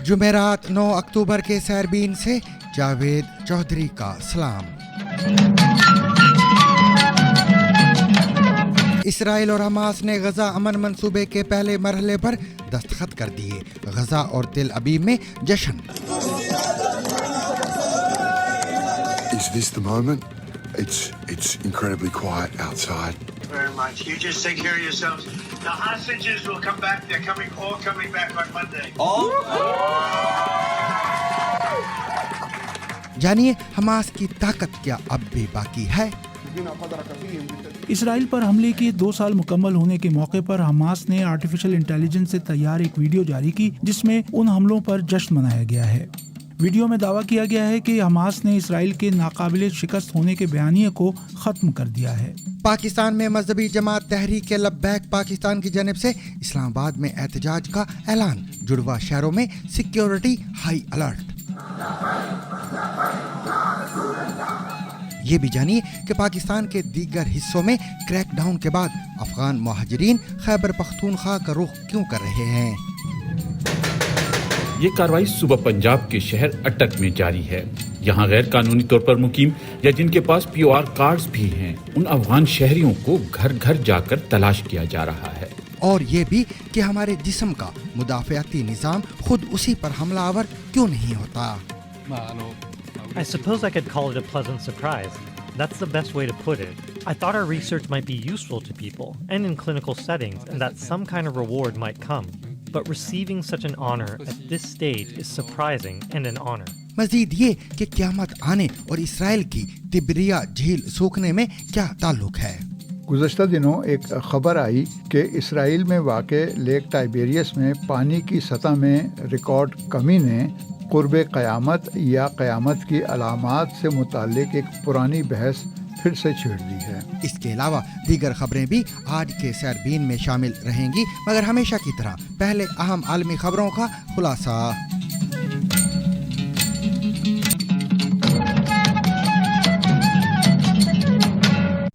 जुमेरात 9 अक्टूबर के सैरबीन से जावेद चौधरी का सलाम। इसराइल और हमास ने गजा अमन मंसूबे के पहले मरहले पर दस्तखत कर दिए। गजा और तेल अबीब में जश्न। Is this the moment? It's incredibly quiet outside. Very much. You just take care of yourselves. The hostages will come back. They're all coming back on Monday. जानिए हमास की ताकत क्या अब भी बाकी है। इसराइल पर हमले के 2 साल मुकम्मल होने के मौके पर हमास ने आर्टिफिशियल इंटेलिजेंस से तैयार एक वीडियो जारी की जिसमें उन हमलों पर जश्न मनाया गया है। वीडियो में दावा किया गया है कि हमास ने इसराइल के नाकाबिले शिकस्त होने के बयानिए को खत्म कर दिया है। पाकिस्तान में मजहबी जमात तहरीक लब्बैक पाकिस्तान की जानिब से इस्लामाबाद में एहतजाज का ऐलान। जुड़वा शहरों में सिक्योरिटी हाई अलर्ट। ये भी जानिए कि पाकिस्तान के दीगर हिस्सों में क्रैकडाउन के बाद अफगान मुहाजिरीन खैबर पख्तूनख्वा का रुख क्यों कर रहे हैं। ये कार्रवाई सुबह पंजाब के शहर अटक में जारी है। यहाँ गैर कानूनी तौर पर मुकीम या जिनके पास POR कार्ड्स भी हैं, उन अफगान शहरियों को घर घर जाकर तलाश किया जा रहा है। और ये भी कि हमारे जिस्म का मुदाफ़ियाती निज़ाम खुद उसी पर हमलावर क्यों नहीं होता। I suppose I could call it a pleasant surprise. That's the best way to put it. I thought our research might be useful to people and in clinical settings and that some kind of reward might come. But receiving such an honor at this stage is surprising and an honor. मजीद ये कि क़यामत आने और Israel की तिब्रिया झील सूखने में क्या ताल्लुक है। गुज़श्ता दिनों एक खबर आई कि इसराइल में वाक़े लेक टाइबेरियस में पानी की सतह में रिकॉर्ड कमी ने कुर्बे क़यामत या क़यामत की अलामात से मुताल्लिक एक पुरानी बहस फिर से छेड़ दी है। इसके अलावा दीगर खबरें भी आज के सैरबीन में शामिल रहेंगी, मगर हमेशा की तरह पहले अहम आलमी खबरों का खुलासा।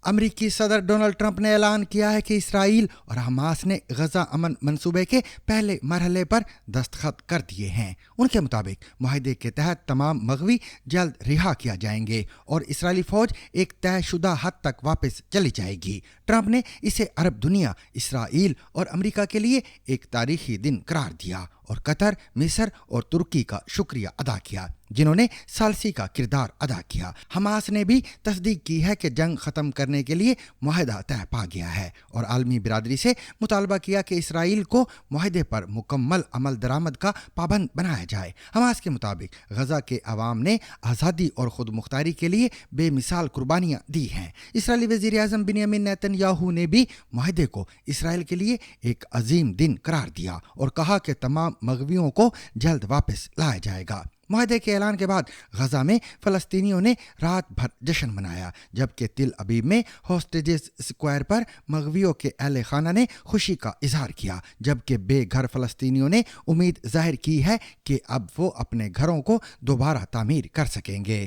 अमरीकी सदर डोनाल्ड ट्रंप ने ऐलान किया है कि इसराइल और हमास ने गजा अमन मंसूबे के पहले मरहले पर दस्तखत कर दिए हैं। उनके मुताबिक मुआहदे के तहत तमाम मग़वी जल्द रिहा किया जाएंगे और इसराइली फौज एक तयशुदा हद तक वापस चली जाएगी। ट्रंप ने इसे अरब दुनिया, इसराइल और अमरीका के लिए एक तारीखी दिन करार दिया और कतर, मिस्र और तुर्की का शुक्रिया अदा किया जिन्होंने सालसी का किरदार अदा किया। हमास ने भी तस्दीक की है कि जंग ख़त्म करने के लिए मुआहदा तय पा गया है और आलमी बिरादरी से मुतालबा किया कि इसराइल को मुआहदे पर मुकम्मल अमल दरामद का पाबंद बनाया जाए। हमास के मुताबिक गजा के अवाम ने आज़ादी और ख़ुद मुख्तारी के लिए बेमिसाल कुर्बानियाँ दी हैं। इसराइली वज़ीर आज़म बिन्यामिन नेतन्याहू ने भी मुआहदे को इसराइल के लिए एक अजीम दिन करार दिया और कहा कि तमाम मग़वियों को जल्द वापस लाया जाएगा। मुआहदे के ऐलान के बाद गजा में फ़लस्तीनियों ने रात भर जश्न मनाया, जबकि तिल अबीब में होस्टेजेस स्क्वायर पर मग़वियों के अहले खाना ने खुशी का इजहार किया, जबकि बेघर फ़लस्तीनियों ने उम्मीद जाहिर की है कि अब वो अपने घरों को दोबारा तामीर कर सकेंगे।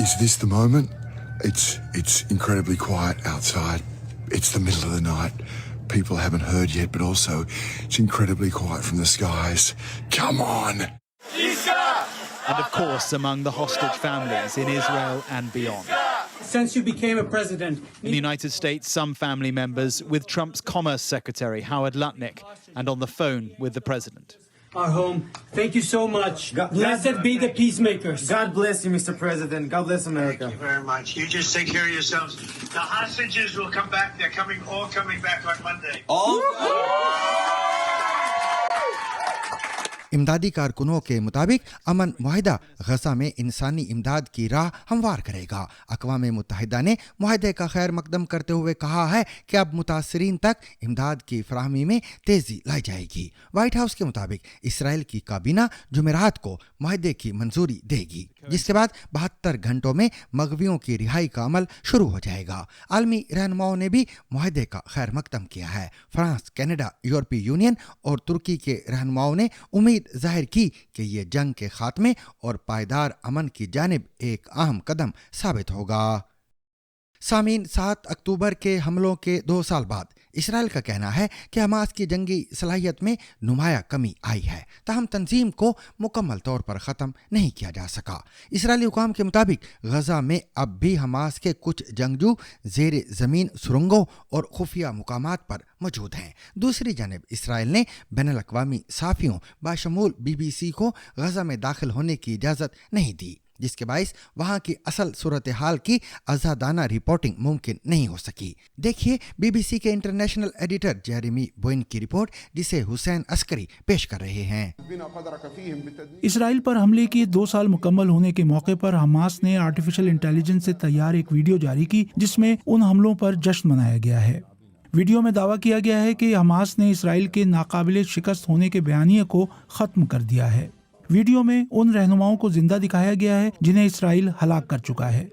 Is this the moment? It's incredibly quiet outside. It's the middle of the night. People haven't heard yet, but also it's incredibly quiet from the skies. Come on! And of course, among the hostage families in Israel and beyond. Since you became a president. In the United States, some family members with Trump's Commerce Secretary, Howard Lutnick, and on the phone with the president. Our home. Thank you so much. Blessed be the peacemakers. God bless you, Mr. President. God bless America. Thank you very much. You just take care of yourselves. The hostages will come back. They're all coming back on Monday. इमदादी कारकुनों के मुताबिक अमन मुआहिदा गजा में इंसानी इमदाद की राह हमवार करेगा। अक़वाम मुत्तहिदा ने मुआहिदे का खैर मकदम करते हुए कहा है कि अब मुतासरीन तक इमदाद की फराहमी में तेज़ी लाई जाएगी। वाइट हाउस के मुताबिक इसराइल की काबीना जुमेरात को मुआहिदे की मंजूरी देगी, जिसके बाद 72 घंटों में मग़वियों की रिहाई का अमल शुरू हो जाएगा। आलमी रहनुमाओं ने भी मुआहिदे का खैर मकदम किया है। फ्रांस, कनाडा, यूरोपीय यूनियन और तुर्की के रहनुमाओं ने उम्मीद जाहिर की कि ये जंग के खात्मे और पायदार अमन की जानिब एक अहम कदम साबित होगा। सामीन 7 अक्टूबर के हमलों के 2 साल बाद इसराइल का कहना है कि हमास की जंगी सलाहियत में नुमाया कमी आई है, ताहम तंजीम को मुकम्मल तौर पर ख़त्म नहीं किया जा सका। इसराइली हुकाम के मुताबिक गजा में अब भी हमास के कुछ जंगजू ज़ेर ज़मीन सुरंगों और खुफिया मुकामात पर मौजूद हैं। दूसरी जानब इसराइल ने बैनुल-अक़वामी साफ़ियों बाशमूल BBC को गजा में दाखिल होने की इजाज़त नहीं दी, जिसके बाइस वहाँ की असल सूरत हाल की आज़ादाना रिपोर्टिंग मुमकिन नहीं हो सकी। देखिए BBC के इंटरनेशनल एडिटर जेरेमी बोइन की रिपोर्ट, जिसे हुसैन अस्करी पेश कर रहे हैं। इसराइल पर हमले के 2 साल मुकम्मल होने के मौके पर हमास ने आर्टिफिशियल इंटेलिजेंस से तैयार एक वीडियो जारी की, जिसमें उन हमलों पर जश्न मनाया गया है। वीडियो में दावा किया गया है कि हमास ने इसराइल के नाकाबिले शिकस्त होने के बयानिए को ख़त्म कर दिया है। वीडियो में उन रहनुमाओं को जिंदा दिखाया गया है जिन्हें इसराइल हलाक कर चुका है।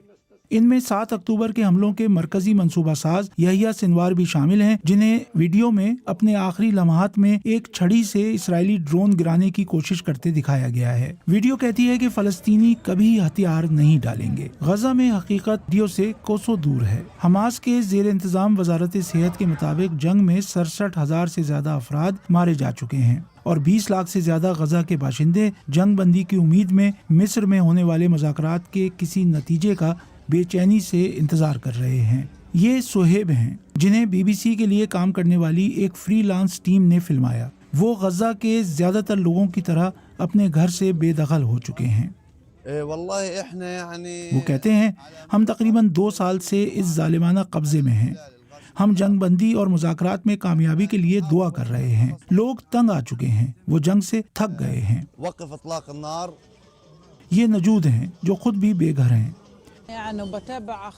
इनमें 7 अक्टूबर के हमलों के मरकजी मंसूबा साज यहिया सिनवार भी शामिल हैं, जिन्हें वीडियो में अपने आखिरी लम्हात में एक छड़ी से इसराइली ड्रोन गिराने की कोशिश करते दिखाया गया है। वीडियो कहती है कि फलस्तीनी कभी हथियार नहीं डालेंगे। गजा में हकीकत वीडियो से कोसों दूर है। हमास के जेर इंतजाम वजारत सेहत के मुताबिक जंग में 67,000 से ज्यादा अफराद मारे जा चुके हैं और 20 लाख से ज्यादा गजा के बाशिंदे जंग बंदी की उम्मीद में मिस्र में होने वाले मुज़ाकरात के किसी नतीजे का बेचैनी से इंतजार कर रहे हैं। ये सोहेब हैं, जिन्हें BBC के लिए काम करने वाली एक फ्रीलांस टीम ने फिल्माया। वो गजा के ज्यादातर लोगों की तरह अपने घर से बेदखल हो चुके हैं। वो कहते हैं, हम तकरीबन 2 साल से इस जालिमाना कब्जे में हैं। हम जंग बंदी और मुज़ाकरात में कामयाबी के लिए दुआ कर रहे हैं। लोग तंग आ चुके हैं, वो जंग से थक गए हैं। ये नजूद हैं जो खुद भी बेघर हैं।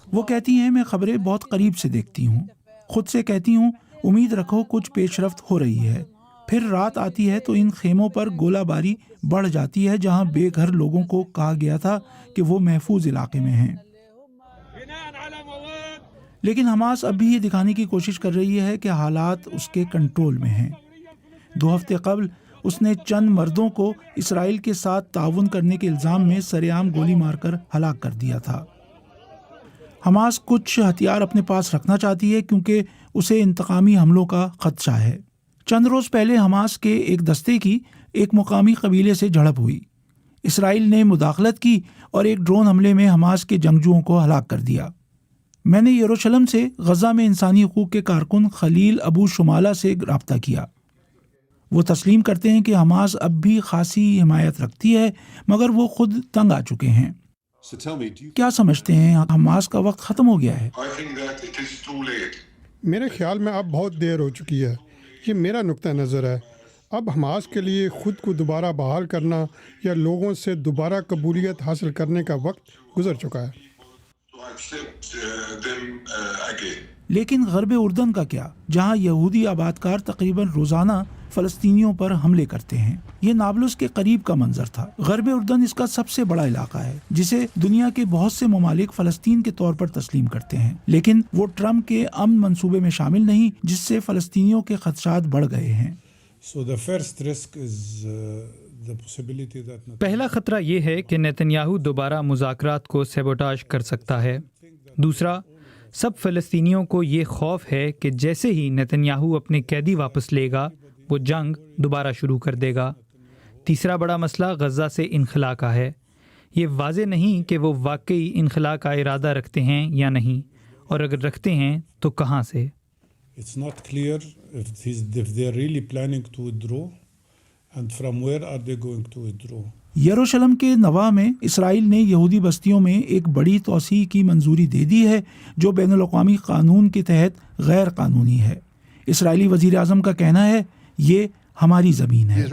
वो कहती हैं, मैं खबरें बहुत करीब से देखती हूँ। खुद से कहती हूँ, उम्मीद रखो कुछ पेशरफ्त हो रही है। फिर रात आती है तो इन खेमों पर गोलाबारी बढ़ जाती है, जहाँ बेघर लोगों को कहा गया था कि वो महफूज इलाके में हैं। लेकिन हमास अब भी ये दिखाने की कोशिश कर रही है कि हालात उसके कंट्रोल में हैं। 2 हफ्ते कबल उसने चंद मर्दों को इसराइल के साथ ताउन करने के इल्ज़ाम में सरेआम गोली मारकर हलाक कर दिया था। हमास कुछ हथियार अपने पास रखना चाहती है क्योंकि उसे इंतकामी हमलों का खदशा है। चंद रोज़ पहले हमास के एक दस्ते की एक मुकामी कबीले से झड़प हुई। इसराइल ने मुदाखलत की और एक ड्रोन हमले में हमास के जंगजुओं को हलाक कर दिया। मैंने यरूशलेम से गजा में इंसानी हुकूक के कारकुन खलील अबू शुमाला से रब्ता किया। वो तस्लीम करते हैं कि हमास अब भी खासी हिमायत रखती है, मगर वो खुद तंग आ चुके हैं। क्या समझते हैं, हमास का वक्त ख़त्म हो गया है? मेरे ख्याल में अब बहुत देर हो चुकी है। ये मेरा नुक्ता नज़र है। अब हमास के लिए खुद को दोबारा बहाल करना या लोगों से दोबारा कबूलियत हासिल करने का वक्त गुजर चुका है। लेकिन गरब उर्दन का क्या, जहाँ यहूदी आबादकार तकरीबन रोज़ाना फ़लस्तीनियों पर हमले करते हैं। ये नाबलुस के करीब का मंजर था। गरब उर्दन इसका सबसे बड़ा इलाका है, जिसे दुनिया के बहुत से ममालिक फ़लस्तीन के तौर पर तस्लीम करते हैं, लेकिन वो ट्रम्प के अमन मंसूबे में शामिल नहीं, जिससे फ़लस्तीनियों के खदशात बढ़ गए हैं। पहला खतरा ये है कि नेतन्याहू दोबारा मुज़ाकरात को सैबोटाज कर सकता है। दूसरा, सब फ़लस्तीनियों को ये खौफ है कि जैसे ही नेतन्याहू अपने कैदी वापस लेगा, वो जंग दोबारा शुरू कर देगा। तीसरा बड़ा मसला गज़ा से इनखला का है। ये वाज़े नहीं कि वो वाकई इनखला का इरादा रखते हैं या नहीं, और अगर रखते हैं तो कहाँ से। It's not clear if they're really planning to withdraw and from where are they going to withdraw. यरूशलेम के नवा में इसराइल ने यहूदी बस्तियों में एक बड़ी तोसी की मंजूरी दे दी है, जो बैनुल-अक़वामी कानून के तहत गैर कानूनी है। इसराइली वज़ीर आज़म का कहना है, ये हमारी ज़मीन है।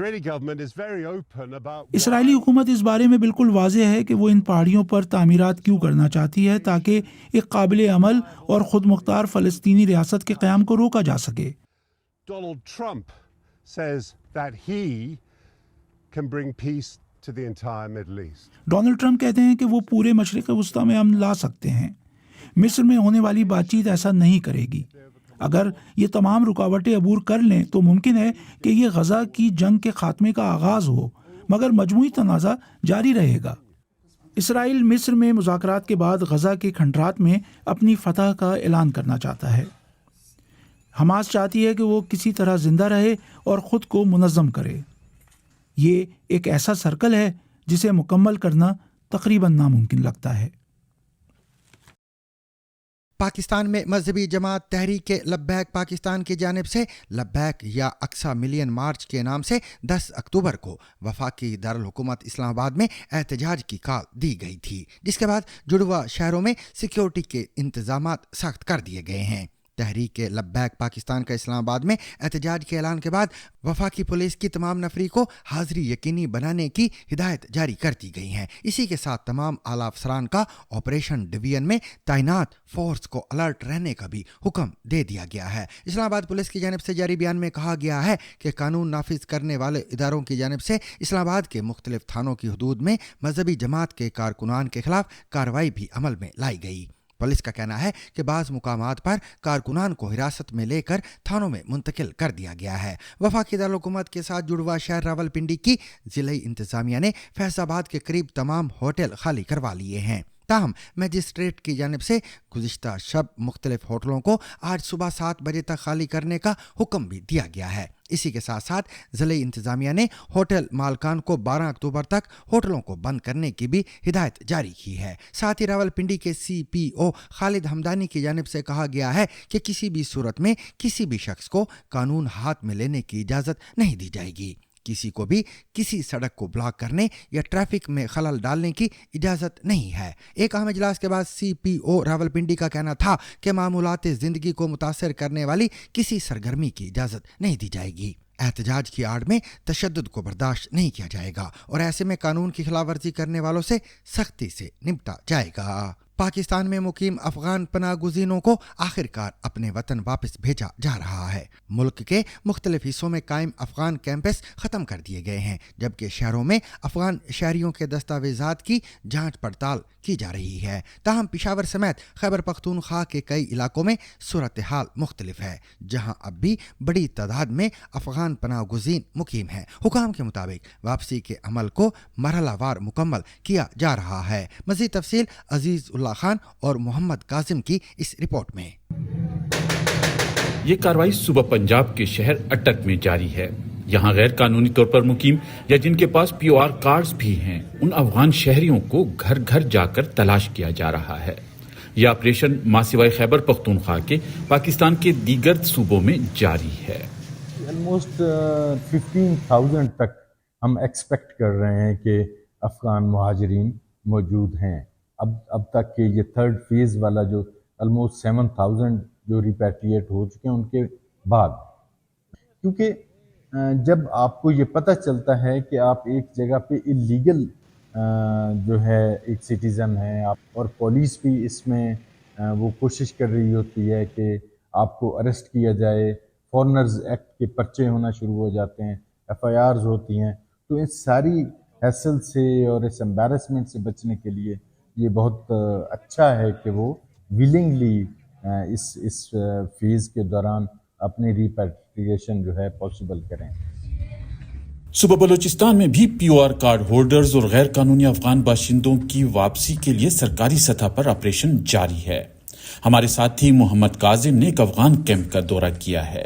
इसराइली हुकूमत इस बारे में बिल्कुल वाज़ेह है कि वो इन पहाड़ियों पर तामीरात क्यों करना चाहती है, ताकि एक काबिल अमल और ख़ुद मुख्तार फ़लस्तीनी रियासत के क़याम को रोका जा सके। Donald Trump says that he can bring peace to the entire Middle East. Donald Trump कहते हैं कि वो पूरे मशरिक़ वस्ता में अमन ला सकते हैं। मिस्र में होने वाली बातचीत ऐसा नहीं करेगी। अगर ये तमाम रुकावटें अबूर कर लें तो मुमकिन है कि ये गज़ा की जंग के खात्मे का आगाज़ हो, मगर मजमूई तनाज़ा जारी रहेगा। اسرائیل مصر میں مذاکرات کے بعد غزہ کے کھنڈرات میں اپنی فتح کا اعلان کرنا چاہتا ہے۔ حماس چاہتی ہے کہ وہ کسی طرح زندہ رہے اور خود کو منظم کرے۔ یہ ایک ایسا سرکل ہے جسے مکمل کرنا تقریباً ناممکن لگتا ہے۔ پاکستان میں مذہبی جماعت تحریک لبیک پاکستان کی جانب سے لبیک یا اقصی ملین مارچ کے نام سے 10 اکتوبر کو وفاقی دارالحکومت اسلام آباد میں احتجاج کی کال دی گئی تھی، جس کے بعد جڑواں شہروں میں سیکیورٹی کے انتظامات سخت کر دیے گئے ہیں۔ تحریک لبیک پاکستان کا اسلام آباد میں احتجاج کے اعلان کے بعد وفاقی پولیس کی تمام نفری کو حاضری یقینی بنانے کی ہدایت جاری کر دی گئی ہیں۔ اسی کے ساتھ تمام اعلیٰ افسران کا آپریشن ڈویژن میں تعینات فورس کو الرٹ رہنے کا بھی حکم دے دیا گیا ہے۔ اسلام آباد پولیس کی جانب سے جاری بیان میں کہا گیا ہے کہ قانون نافذ کرنے والے اداروں کی جانب سے اسلام آباد کے مختلف تھانوں کی حدود میں مذہبی جماعت کے کارکنان کے خلاف کارروائی بھی عمل میں لائی گئی۔ پولیس کا کہنا ہے کہ بعض مقامات پر کارکنان کو حراست میں لے کر تھانوں میں منتقل کر دیا گیا ہے۔ وفاقی دارالحکومت کے ساتھ جڑواں شہر راولپنڈی کی ضلعی انتظامیہ نے فیض آباد کے قریب تمام ہوٹل خالی کروا لیے ہیں۔ تاہم مجسٹریٹ کی جانب سے گزشتہ شب مختلف ہوٹلوں کو آج صبح 7 بجے تک خالی کرنے کا حکم بھی دیا گیا ہے۔ اسی کے ساتھ ساتھ ضلعی انتظامیہ نے ہوٹل مالکان کو 12 اکتوبر تک ہوٹلوں کو بند کرنے کی بھی ہدایت جاری کی ہے۔ ساتھ ہی راولپنڈی کے CPO خالد حمدانی کی جانب سے کہا گیا ہے کہ کسی بھی صورت میں کسی بھی شخص کو قانون ہاتھ میں لینے کی اجازت نہیں دی جائے گی۔ کسی کو بھی کسی سڑک کو بلاک کرنے یا ٹریفک میں خلل ڈالنے کی اجازت نہیں ہے۔ ایک اہم اجلاس کے بعد CPO راولپنڈی کا کہنا تھا کہ معمولات زندگی کو متاثر کرنے والی کسی سرگرمی کی اجازت نہیں دی جائے گی۔ احتجاج کی آڑ میں تشدد کو برداشت نہیں کیا جائے گا اور ایسے میں قانون کی خلاف ورزی کرنے والوں سے سختی سے نمٹا جائے گا۔ پاکستان میں مقیم افغان پناہ گزینوں کو آخرکار اپنے وطن واپس بھیجا جا رہا ہے۔ ملک کے مختلف حصوں میں قائم افغان کیمپس ختم کر دیے گئے ہیں، جبکہ شہروں میں افغان شہریوں کے دستاویزات کی جانچ پڑتال کی جا رہی ہے۔ تاہم پشاور سمیت خیبر پختونخوا کے کئی علاقوں میں صورتحال مختلف ہے، جہاں اب بھی بڑی تعداد میں افغان پناہ گزین مقیم ہیں۔ حکام کے مطابق واپسی کے عمل کو مرحلہ وار مکمل کیا جا رہا ہے۔ مزید تفصیل عزیز اللہ خان اور محمد کاظم کی اس رپورٹ میں۔ یہ کارروائی صوبہ پنجاب کے شہر اٹک میں جاری ہے۔ یہاں غیر قانونی طور پر مقیم یا جن کے پاس POR کارڈز بھی ہیں، ان افغان شہریوں کو گھر گھر جا کر تلاش کیا جا رہا ہے۔ یہ آپریشن ماسوائے خیبر پختونخوا کے پاکستان کے دیگر صوبوں میں جاری ہے۔ آلموسٹ 15,000 تک ہم ایکسپیکٹ کر رہے ہیں کہ افغان مہاجرین موجود ہیں۔ اب تک کہ یہ 3rd فیز والا جو آلموسٹ 7,000 جو ریپیٹریٹ ہو چکے ہیں ان کے بعد، کیونکہ جب آپ کو یہ پتہ چلتا ہے کہ آپ ایک جگہ پہ اللیگل جو ہے ایک سٹیزن ہیں آپ، اور پولیس بھی اس میں وہ کوشش کر رہی ہوتی ہے کہ آپ کو اریسٹ کیا جائے، فورنرز ایکٹ کے پرچے ہونا شروع ہو جاتے ہیں، FIRs ہوتی ہیں، تو اس ساری ہیسل سے اور اس امبیرسمنٹ سے بچنے کے لیے یہ بہت اچھا ہے کہ وہ ویلنگلی اس فیز کے دوران اپنی ریپیٹریشن جو ہے پاسبل کریں۔ صوبہ بلوچستان میں بھی POR کارڈ ہولڈرز اور غیر قانونی افغان باشندوں کی واپسی کے لیے سرکاری سطح پر آپریشن جاری ہے۔ ہمارے ساتھی محمد کاظم نے ایک افغان کیمپ کا دورہ کیا ہے۔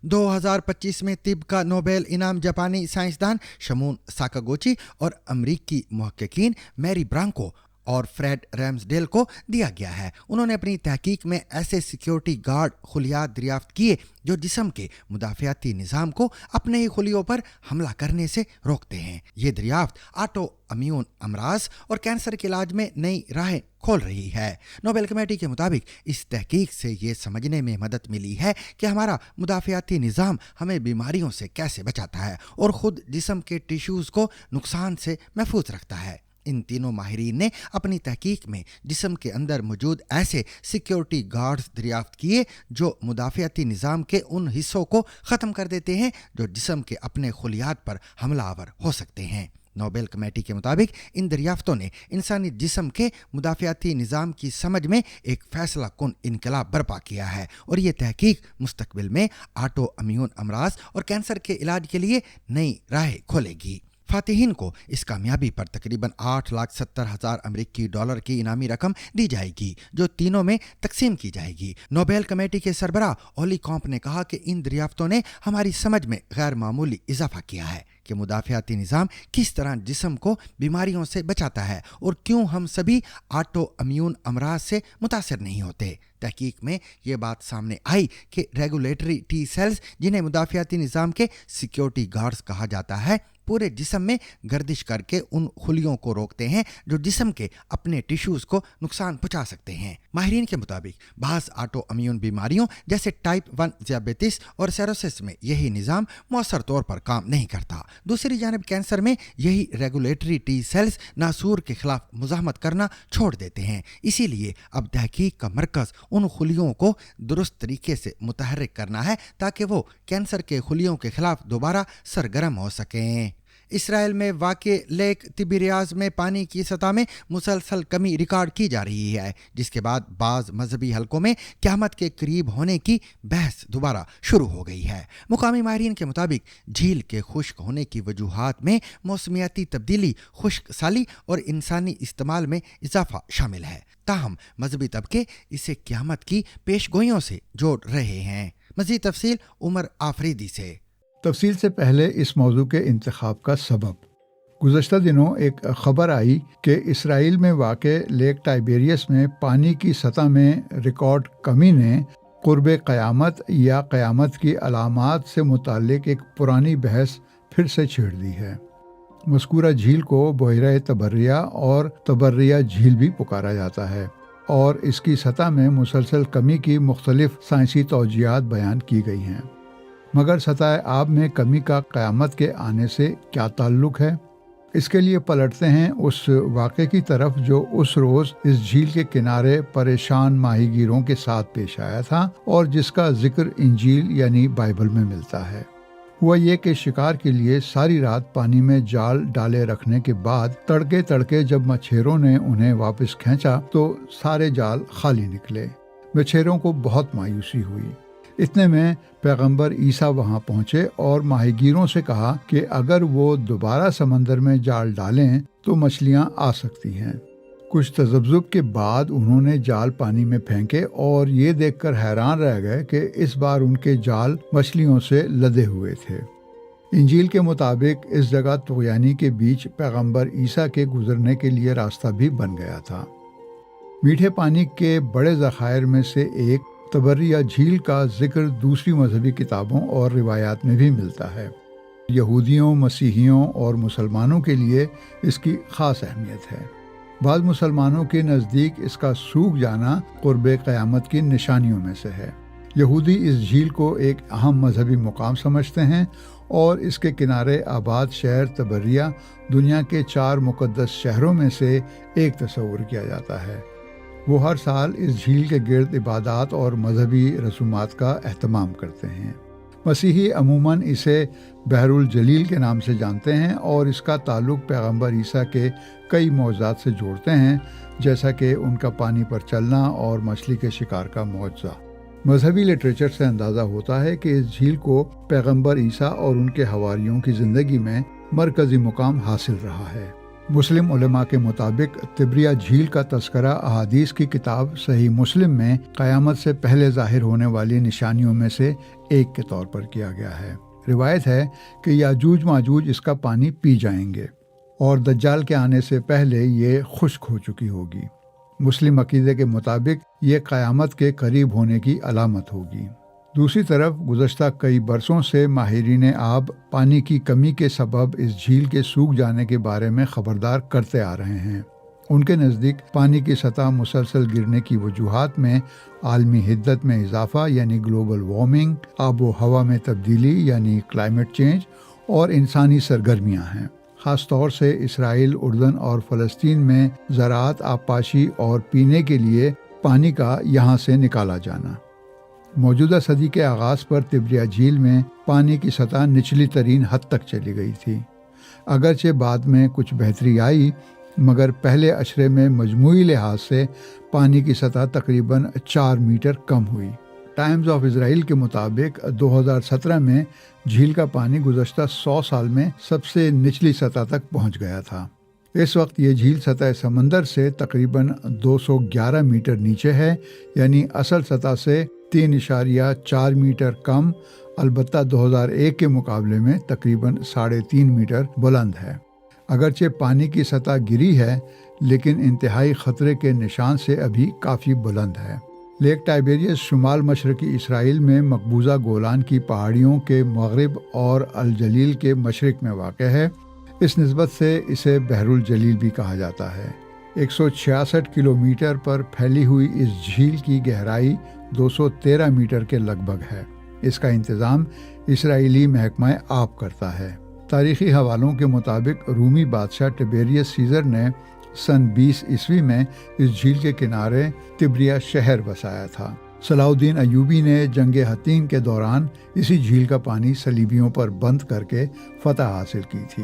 2025 میں طب کا نوبیل انعام جاپانی سائنسدان شمون ساکاگوچی اور امریکی محققین میری برانکو اور فریڈ ریمزڈیل کو دیا گیا ہے۔ انہوں نے اپنی تحقیق میں ایسے سیکیورٹی گارڈ خلیات دریافت کیے جو جسم کے مدافعاتی نظام کو اپنے ہی خلیوں پر حملہ کرنے سے روکتے ہیں۔ یہ دریافت آٹو امیون امراض اور کینسر کے علاج میں نئی راہیں کھول رہی ہے۔ نوبل کمیٹی کے مطابق اس تحقیق سے یہ سمجھنے میں مدد ملی ہے کہ ہمارا مدافعاتی نظام ہمیں بیماریوں سے کیسے بچاتا ہے اور خود جسم کے ٹیشوز کو نقصان سے محفوظ رکھتا ہے۔ ان تینوں ماہرین نے اپنی تحقیق میں جسم کے اندر موجود ایسے سیکیورٹی گارڈز دریافت کیے جو مدافعتی نظام کے ان حصوں کو ختم کر دیتے ہیں جو جسم کے اپنے خلیات پر حملہ آور ہو سکتے ہیں۔ نوبل کمیٹی کے مطابق ان دریافتوں نے انسانی جسم کے مدافعاتی نظام کی سمجھ میں ایک فیصلہ کن انقلاب برپا کیا ہے اور یہ تحقیق مستقبل میں آٹو امیون امراض اور کینسر کے علاج کے لیے نئی راہیں کھولے گی۔ फातिहीन को इस कामयाबी पर तकरीबन 8,70,000 अमेरिकी डॉलर की इनामी रकम दी जाएगी, जो तीनों में तकसीम की जाएगी। नोबेल कमेटी के सरबराह ओली कॉम्प ने कहा कि इन दरियाफ्तों ने हमारी समझ में गैर मामूली इजाफा किया है कि मुदाफ़ियाती निज़ाम किस तरह जिस्म को बीमारियों से बचाता है और क्यों हम सभी ऑटो इम्यून अमराज से मुतासर नहीं होते। तहकीक में ये बात सामने आई कि रेगुलेटरी टी सेल्स, जिन्हें मुदाफ़ियाती निज़ाम के सिक्योरिटी गार्ड्स कहा जाता है, पूरे जिस्म में गर्दिश करके उन खुलियों को रोकते हैं जो जिस्म के अपने टिश्यूज़ को नुकसान पहुंचा सकते हैं। माहिरीन के मुताबिक बाज़ ऑटो इम्यून बीमारियों जैसे टाइप 1 ज़ियाबेतिस और सेरोसिस में यही निज़ाम मौसर तौर पर काम नहीं करता। दूसरी जानब कैंसर में यही रेगुलेटरी टी सेल्स नासूर के खिलाफ मुज़ाहमत करना छोड़ देते हैं। इसीलिए अब तहकीक का मरकज़ उन खुलियों को दुरुस्त तरीके से मुतहर्रिक करना है ताकि वो कैंसर के खुलियों के खिलाफ दोबारा सरगर्म हो सकें। इसराइल में वाक़ लेक तिबिरियास में पानी की सतह में मुसलसल कमी रिकॉर्ड की जा रही है, जिसके बाद बाज़ मजहबी हलकों में क़यामत के करीब होने की बहस दोबारा शुरू हो गई है। मुकामी माहिरीन के मुताबिक झील के खुश्क होने की वजूहात में मौसमियाती तब्दीली, खुश्क साली और इंसानी इस्तेमाल में इजाफा शामिल है। ताहम मजहबी तबके इसे क़यामत की पेशगोइयों से जोड़ रहे हैं। मज़ीद तफसील उमर आफरीदी से। तफसील से पहले इस मौजू के इंतखाब का सबब। गुज़श्ता दिनों एक ख़बर आई कि इसराइल में वाक़े लेक टाइबेरियस में पानी की सतह में रिकॉर्ड कमी ने क़ुर्ब क़यामत या क़यामत की अलामात से मुताल्लिक़ एक पुरानी बहस फिर से छेड़ दी है। मज़कूरा झील को बहरा तबर्रिया और तबर्रिया झील भी पुकारा जाता है और इसकी सतह में मुसलसल कमी की मुख्तलिफ साइंसी तौजियात बयान की गई हैं। मगर सतह आब में कमी का क़यामत के आने से क्या ताल्लुक़ है? इसके लिए पलटते हैं उस वाक़े की तरफ जो उस रोज़ इस झील के किनारे परेशान माहीगीरों के साथ पेश आया था और जिसका जिक्र इंजील यानी बाइबल में मिलता है। हुआ ये कि शिकार के लिए सारी रात पानी में जाल डाले रखने के बाद तड़के तड़के जब मछेरों ने उन्हें वापस खींचा तो सारे जाल खाली निकले। मछेरों को बहुत मायूसी हुई। इतने में पैगंबर ईसा वहां पहुंचे और माहीगीरों से कहा कि अगर वो दोबारा समंदर में जाल डालें तो मछलियां आ सकती हैं। कुछ तजब्जुब के बाद उन्होंने जाल पानी में फेंके और ये देखकर हैरान रह गए कि इस बार उनके जाल मछलियों से लदे हुए थे। इंजील के मुताबिक इस जगह तुग़यानी के बीच पैगंबर ईसा के गुजरने के लिए रास्ता भी बन गया था। मीठे पानी के बड़े ज़खायर में से एक तबर्रिया झील का जिक्र दूसरी मजहबी किताबों और रिवायात में भी मिलता है। यहूदियों, मसीहियों और मुसलमानों के लिए इसकी ख़ास अहमियत है। बाद मुसलमानों के नज़दीक इसका सूख जाना क़ुर्ब क़यामत की निशानियों में से है। यहूदी इस झील को एक अहम मजहबी मुकाम समझते हैं और इसके किनारे आबाद शहर तबर्रिया दुनिया के 4 मुक़द्दस शहरों में से एक तस्वुर किया जाता है। वो हर साल इस झील के गिर्द इबादत और मजहबी रसूमात का एहतमाम करते हैं। मसीही अमूमन इसे बहरुल जलील के नाम से जानते हैं और इसका ताल्लुक़ पैगंबर ईसा के कई मौजज़ात से जोड़ते हैं, जैसा कि उनका पानी पर चलना और मछली के शिकार का मौजज़ा। मजहबी लिटरेचर से अंदाज़ा होता है कि इस झील को पैगंबर ईसा और उनके हवारियों की ज़िंदगी में मरकज़ी मुकाम हासिल रहा है। मुस्लिम उलमा के मुताबिक तिब्रिया झील का तस्करा अहादीस की किताब सही मुस्लिम में क़यामत से पहले ज़ाहिर होने वाली निशानियों में से एक के तौर पर किया गया है। रिवायत है कि याजूज माजूज इसका पानी पी जाएंगे और दज्जाल के आने से पहले ये खुश्क हो चुकी होगी। मुस्लिम अकीदे के मुताबिक ये क़यामत के करीब होने की अलामत होगी। दूसरी तरफ गुज़श्ता कई बरसों से माहिरीन आब पानी की कमी के सबब इस झील के सूख जाने के बारे में खबरदार करते आ रहे हैं। उनके नज़दीक पानी की सतह मुसलसल गिरने की वजूहात में आलमी हिद्दत में इजाफा यानी ग्लोबल वार्मिंग, आबो हवा में तब्दीली यानी क्लाइमेट चेंज और इंसानी सरगर्मियाँ हैं। ख़ास तौर से इसराइल, उर्दन और फ़लस्तीन में ज़राअत, आबपाशी और पीने के लिए पानी का यहाँ से निकाला जाना। मौजूदा सदी के आगाज़ पर तिब्रिया झील में पानी की सतह निचली तरीन हद तक चली गई थी। अगरचे बाद में कुछ बेहतरी आई, मगर पहले अशरे में मजमूई लिहाज से पानी की सतह तकरीबन 4 मीटर कम हुई। ٹائمز آف اسرائیل کے مطابق 2017 میں جھیل کا پانی گزشتہ 100 سال میں سب سے نچلی سطح تک پہنچ گیا تھا۔ اس وقت یہ جھیل سطح سمندر سے تقریباً 211 میٹر نیچے ہے، یعنی اصل سطح سے 3.4 میٹر کم، البتہ 2001 کے مقابلے میں تقریباً 3.5 میٹر بلند ہے۔ اگرچہ پانی کی سطح گری ہے لیکن انتہائی خطرے کے نشان سے ابھی کافی بلند ہے۔ لیک ٹائبیریس شمال مشرقی اسرائیل میں مقبوضہ گولان کی پہاڑیوں کے مغرب اور الجلیل کے مشرق میں واقع ہے۔ اس نسبت سے اسے بحر الجلیل بھی کہا جاتا ہے۔ 166 کلومیٹر پر پھیلی ہوئی اس جھیل کی گہرائی 213 میٹر کے لگ بھگ ہے۔ اس کا انتظام اسرائیلی محکمہ آب کرتا ہے۔ تاریخی حوالوں کے مطابق رومی بادشاہ ٹیبیریس سیزر نے سن 20 عیسوی میں اس جھیل کے کنارے تبریا شہر بسایا تھا۔ صلاح الدین ایوبی نے جنگ حطین کے دوران اسی جھیل کا پانی صلیبیوں پر بند کر کے فتح حاصل کی تھی۔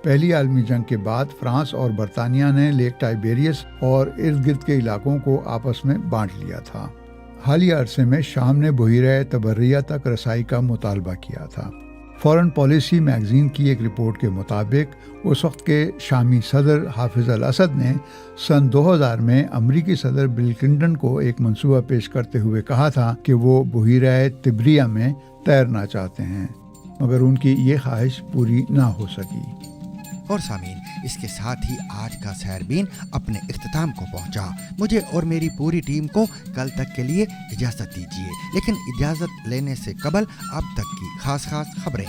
پہلی عالمی جنگ کے بعد فرانس اور برطانیہ نے لیک ٹائبیریس اور ارد گرد کے علاقوں کو آپس میں بانٹ لیا تھا۔ حالیہ عرصے میں شام نے بحیرہ تبریہ تک رسائی کا مطالبہ کیا تھا۔ فورن پالیسی میگزین کی ایک رپورٹ کے مطابق اس وقت کے شامی صدر حافظ الاسد نے سن 2000 میں امریکی صدر بل کلنٹن کو ایک منصوبہ پیش کرتے ہوئے کہا تھا کہ وہ بحیرہ تبریہ میں تیرنا چاہتے ہیں، مگر ان کی یہ خواہش پوری نہ ہو سکی۔ اور سامعین، اس کے ساتھ ہی آج کا سیربین اپنے اختتام کو پہنچا۔ مجھے اور میری پوری ٹیم کو کل تک کے لیے اجازت دیجیے، لیکن اجازت لینے سے قبل اب تک کی خاص خبریں۔